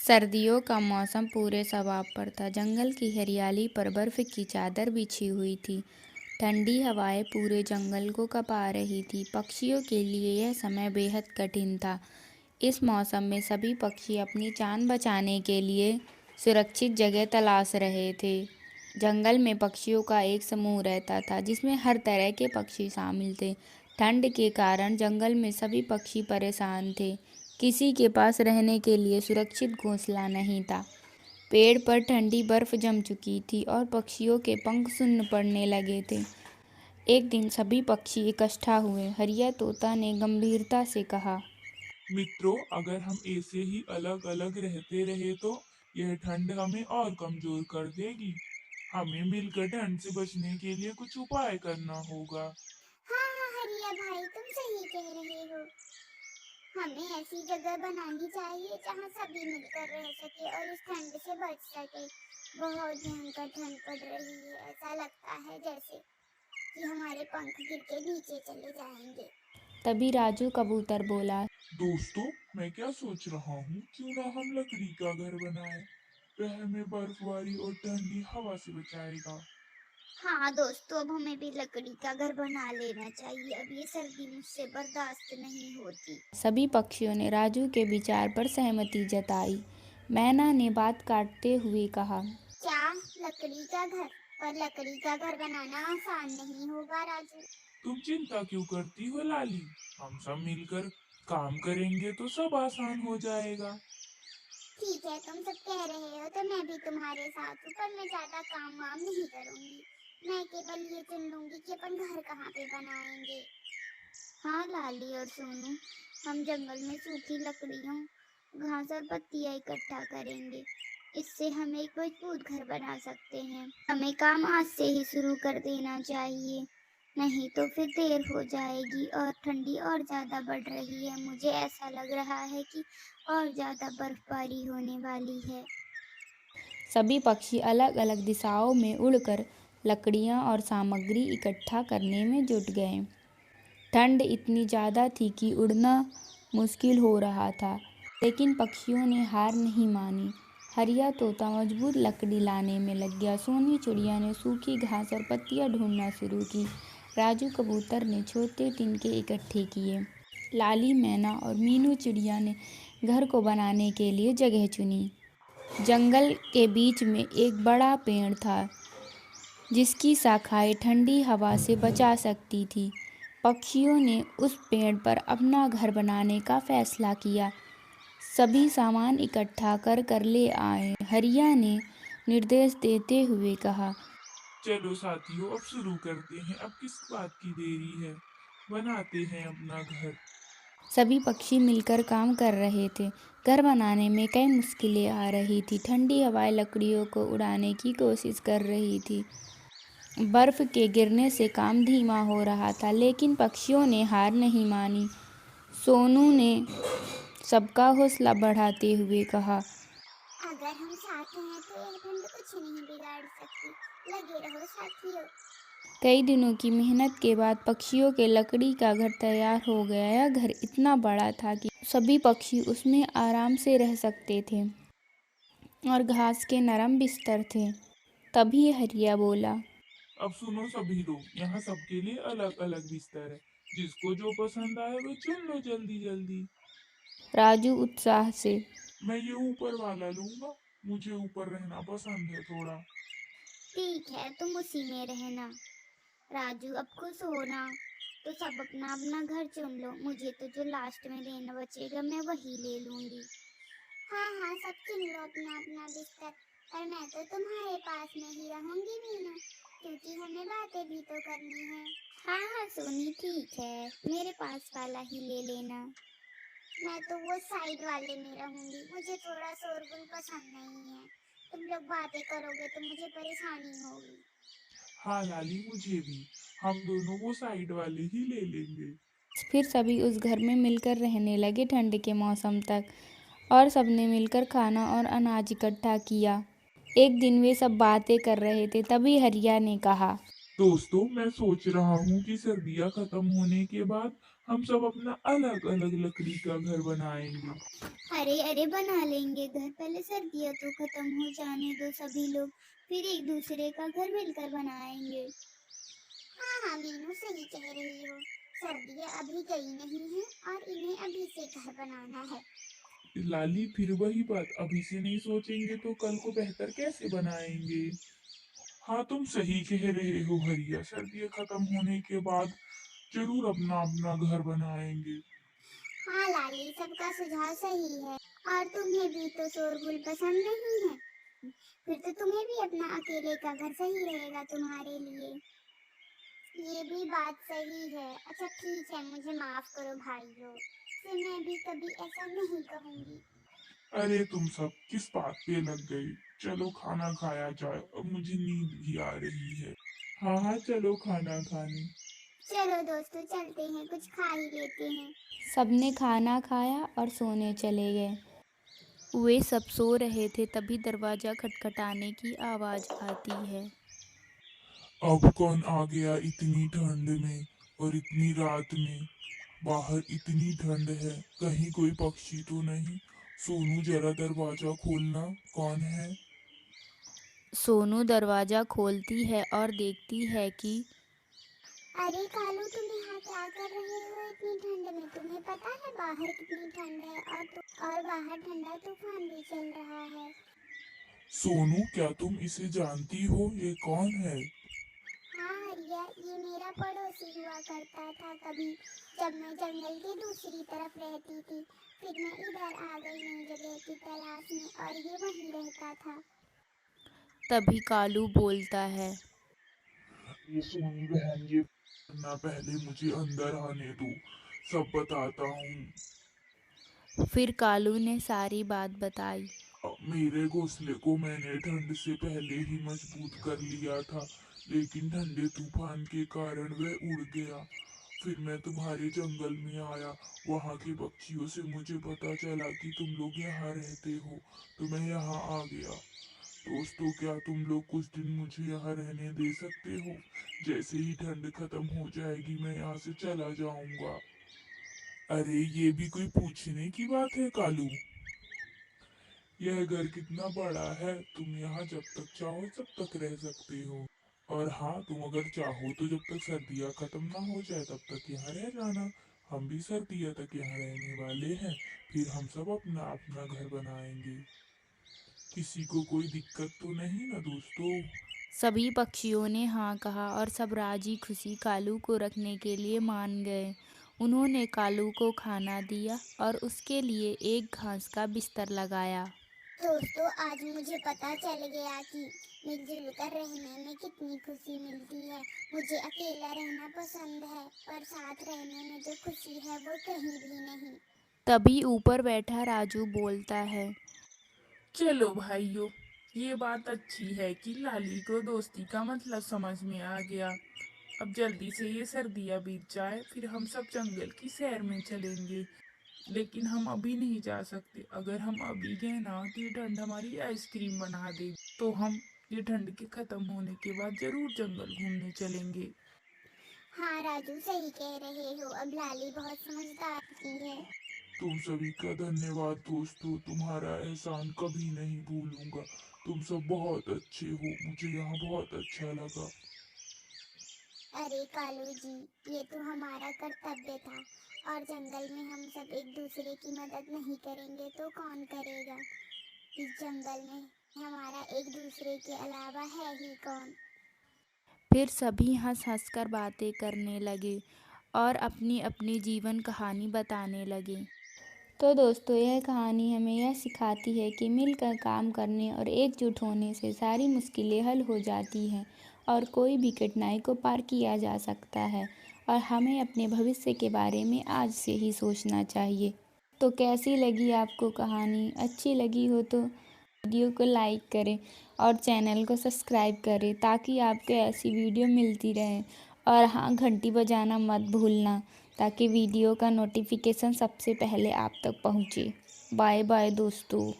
सर्दियों का मौसम पूरे शबाब पर था। जंगल की हरियाली पर बर्फ की चादर बिछी हुई थी। ठंडी हवाएं पूरे जंगल को कँपा रही थी। पक्षियों के लिए यह समय बेहद कठिन था। इस मौसम में सभी पक्षी अपनी जान बचाने के लिए सुरक्षित जगह तलाश रहे थे। जंगल में पक्षियों का एक समूह रहता था जिसमें हर तरह के पक्षी शामिल थे। ठंड के कारण जंगल में सभी पक्षी परेशान थे। किसी के पास रहने के लिए सुरक्षित घोंसला नहीं था। पेड़ पर ठंडी बर्फ जम चुकी थी और पक्षियों के पंख सुन्न पड़ने लगे थे। एक दिन सभी पक्षी इकट्ठा हुए। हरिया तोता ने गंभीरता से कहा, मित्रों, अगर हम ऐसे ही अलग अलग रहते रहे तो यह ठंड हमें और कमजोर कर देगी। हमें मिलकर ठंड से बचने के लिए कुछ उपाय करना होगा। हाँ हाँ हरिया भाई, तुम सही कह रहे हो। हमें ऐसी जगह बनानी चाहिए जहाँ सभी मिलकर रह सके और इस ठंड से बच सके। बहुत भयंकर ठंड पड़ रही है, ऐसा लगता है जैसे कि हमारे पंख गिर के नीचे चले जाएंगे। तभी राजू कबूतर बोला, दोस्तों, मैं क्या सोच रहा हूँ, क्यों ना हम लकड़ी का घर बनाएं। वह हमें बर्फबारी और ठंडी हवा से बचाएगा। हाँ दोस्तों, अब हमें भी लकड़ी का घर बना लेना चाहिए। अब ये सर्दी मुझसे बर्दाश्त नहीं होती। सभी पक्षियों ने राजू के विचार पर सहमति जताई। मैना ने बात काटते हुए कहा, क्या लकड़ी का घर? पर लकड़ी का घर बनाना आसान नहीं होगा राजू। तुम चिंता क्यों करती हो लाली? हम सब मिलकर काम करेंगे तो सब आसान हो जाएगा। ठीक है, तुम सब कह रहे हो तो मैं भी तुम्हारे साथ हूँ, पर मैं ज्यादा काम वाम नहीं करूँगी। मैं केवल ये चुन लूंगी कि अपन घर कहाँ पे बनाएंगे। हाँ लाली और सोनू, हम जंगल में सूखी लकड़ियों, घास और पत्तियाँ इकट्ठा करेंगे। इससे हम एक मजबूत घर बना सकते हैं। हमें काम आज से ही शुरू कर देना चाहिए, नहीं तो फिर देर हो जाएगी और ठंडी और ज्यादा बढ़ रही है। मुझे ऐसा लग रहा है कि और ज्यादा बर्फबारी होने वाली है। सभी पक्षी अलग अलग दिशाओं में उड़कर लकड़ियां और सामग्री इकट्ठा करने में जुट गए। ठंड इतनी ज़्यादा थी कि उड़ना मुश्किल हो रहा था, लेकिन पक्षियों ने हार नहीं मानी। हरिया तोता मजबूत लकड़ी लाने में लग गया। सोनी चिड़िया ने सूखी घास और पत्तियां ढूंढना शुरू की। राजू कबूतर ने छोटे तिनके इकट्ठे किए। लाली मैना और मीनू चिड़िया ने घर को बनाने के लिए जगह चुनी। जंगल के बीच में एक बड़ा पेड़ था जिसकी शाखाएं ठंडी हवा से बचा सकती थी। पक्षियों ने उस पेड़ पर अपना घर बनाने का फैसला किया। सभी सामान इकट्ठा कर कर ले आए। हरिया ने निर्देश देते हुए कहा, चलो साथियों, अब शुरू करते हैं। अब किस बात की देरी है? बनाते हैं अपना घर। सभी पक्षी मिलकर काम कर रहे थे। घर बनाने में कई मुश्किलें आ रही थी। ठंडी हवाएं लकड़ियों को उड़ाने की कोशिश कर रही थी। बर्फ के गिरने से काम धीमा हो रहा था, लेकिन पक्षियों ने हार नहीं मानी। सोनू ने सबका हौसला बढ़ाते हुए कहा, अगर हम साथ हैं तो यह ठंड कुछ नहीं बिगाड़ सकती। लगे रहो साथियों। कई दिनों की मेहनत के बाद पक्षियों के लकड़ी का घर तैयार हो गया। यह घर इतना बड़ा था कि सभी पक्षी उसमें आराम से रह सकते थे और घास के नरम बिस्तर थे। तभी हरिया बोला, अब सुनो सभी लोग, यहाँ सबके लिए अलग अलग बिस्तर है। जिसको जो पसंद आए वो चुन लो जल्दी जल्दी। राजू उत्साह से, मैं ये ऊपर वाला लूंगा। मुझे ऊपर रहना पसंद है थोड़ा। ठीक है, तुम उसी में रहना। राजू, अब खुश हो ना? तो सब अपना अपना घर चुन लो। मुझे तो जो लास्ट में लेना बचेगा मैं वही ले लूंगी। हाँ हाँ, सब चुन लो अपना अपना बिस्तर। पर मैं तो तुम्हारे पास में ही रहूंगी मीना, क्योंकि हमें बातें भी तो करनी है। हाँ हाँ सोनी, ठीक है, मेरे पास वाला ही ले लेना। मैं तो वो साइड वाले में रहूंगी। मुझे थोड़ा शोरगुल पसंद नहीं है। तुम लोग बातें करोगे तो मुझे परेशानी होगी। हाँ लाली, मुझे भी। हम दोनों वो साइड वाले ही ले लेंगे। फिर सभी उस घर में मिलकर रहने लगे ठंड के मौसम तक, और सबने मिलकर खाना और अनाज इकट्ठा किया। एक दिन वे सब बातें कर रहे थे, तभी हरिया ने कहा, दोस्तों, मैं सोच रहा हूँ कि सर्दियाँ खत्म होने के बाद हम सब अपना अलग अलग लकड़ी का घर बनाएंगे। अरे अरे, बना लेंगे घर, पहले सर्दियाँ तो खत्म हो जाने दो सभी लोग, फिर एक दूसरे का घर मिलकर बनाएंगे। हाँ हाँ मीनू, सही कह रही हो। सर्दियाँ अभी गई नहीं है और इन्हें अभी से घर बनाना है। लाली, फिर वही बात, अभी से नहीं सोचेंगे तो कल को बेहतर कैसे बनाएंगे। हाँ, तुम सही कह रहे हो हरिया, सर्दियाँ खत्म होने के बाद जरूर अपना अपना घर बनाएंगे। हाँ लाली, सबका सुझाव सही है। और तुम्हें भी तो शोरगुल पसंद नहीं है, फिर तो तुम्हें भी अपना अकेले का घर सही रहेगा तुम्हारे लिए। ये भी बात सही है। अच्छा ठीक है, मुझे माफ करो भाइयों, से मैं भी कभी ऐसा नहीं कहूँगी। अरे तुम सब किस बात पे लग गई। चलो खाना खाया जाए, अब मुझे नींद भी आ रही है। हाँ हाँ, चलो खाना खाने। चलो दोस्तों, चलते हैं, कुछ खा ही लेते हैं। सबने खाना खाया और सोने चले गए। वे सब सो रहे थे, तभी दरवाज़ा खटखटाने की आवाज़ आती है। अब कौन आ गया इतनी ठंड में और इतनी रात में। बाहर इतनी ठंड है, कहीं कोई पक्षी तो नहीं। सोनू, जरा दरवाजा खोलना, कौन है। सोनू दरवाज़ा खोलती है और देखती है कि अरे कालू, तुम यहाँ क्या कर रहे हो इतनी ठंड में? तुम्हें पता है बाहर कितनी ठंड है, और बाहर ठंडा तूफान भी चल रहा है। सोनू, क्या तुम इसे जानती हो, ये कौन है। हाँ हरिया, ये मेरा पड़ोसी हुआ करता था कभी, जब मैं जंगल की दूसरी तरफ रहती थी। फिर मैं इधर आ गई नई जगह की तलाश में, और ये वहीं रहता था। तभी कालू बोलता है। ये सोनी बहन, ये ना, पहले मुझे अंदर आने दो, सब बताता हूँ। फिर कालू ने सारी बात बताई। मेरे घोंसले को मैंने ठंड से पहले ही मजबूत कर लिया था, लेकिन ठंडे तूफान के कारण वह उड़ गया। फिर मैं तुम्हारे जंगल में आया, वहाँ के पक्षियों से मुझे पता चला कि तुम लोग यहाँ रहते हो, तो मैं यहाँ आ गया। दोस्तों, क्या तुम लोग कुछ दिन मुझे यहाँ रहने दे सकते हो। जैसे ही ठंड खत्म हो जाएगी मैं यहाँ से चला जाऊंगा। अरे ये भी कोई पूछने की बात है कालू। यह घर कितना बड़ा है, तुम यहाँ जब तक चाहो तब तक रह सकते हो। और हाँ, तुम अगर चाहो तो जब तक सर्दियाँ खत्म ना हो जाए तब तक यहाँ रह जाना। हम भी सर्दियों तक यहाँ रहने वाले हैं, फिर हम सब अपना अपना घर बनाएंगे। किसी को कोई दिक्कत तो नहीं ना दोस्तों। सभी पक्षियों ने हाँ कहा और सब राजी खुशी कालू को रखने के लिए मान गए। उन्होंने कालू को खाना दिया और उसके लिए एक घास का बिस्तर लगाया। दोस्तों, आज मुझे पता चल गया कि मिलजुल कर रहने में कितनी खुशी मिलती है। मुझे अकेला रहना पसंद है, पर साथ रहने में जो खुशी है वो कहीं भी नहीं। तभी ऊपर बैठा राजू बोलता है। चलो भाइयों, ये बात अच्छी है कि लाली को दोस्ती का मतलब समझ में आ गया। अब जल्दी से ये सर्दियाँ बीत जाए, फिर हम सब जंगल की सैर में चलेंगे। लेकिन हम अभी नहीं जा सकते। अगर हम अभी गए ना तो ये ठंड हमारी आइसक्रीम बना देगी। तो हम ये ठंड के खत्म होने के बाद जरूर जंगल घूमने चलेंगे। हाँ राजू, सही कह रहे हो, अब लाली बहुत समझदार की है। तुम सभी का धन्यवाद दोस्तों, तुम्हारा एहसान कभी नहीं भूलूंगा। तुम सब बहुत अच्छे हो, मुझे यहाँ बहुत अच्छा लगा। अरे कालू जी, ये तो हमारा कर्तव्य था, और जंगल में हम सब एक दूसरे की मदद नहीं करेंगे तो कौन करेगा। इस जंगल में हमारा एक दूसरे के अलावा है ही कौन। फिर सभी हंस हंस कर बातें करने लगे और अपनी अपनी जीवन कहानी बताने लगे। तो दोस्तों, यह कहानी हमें यह सिखाती है कि मिलकर काम करने और एकजुट होने से सारी मुश्किलें हल हो जाती हैं और कोई भी कठिनाई को पार किया जा सकता है। और हमें अपने भविष्य के बारे में आज से ही सोचना चाहिए। तो कैसी लगी आपको कहानी? अच्छी लगी हो तो वीडियो को लाइक करें और चैनल को सब्सक्राइब करें ताकि आपको ऐसी वीडियो मिलती रहे। और हाँ, घंटी बजाना मत भूलना ताकि वीडियो का नोटिफिकेशन सबसे पहले आप तक पहुँचे। बाय बाय दोस्तों।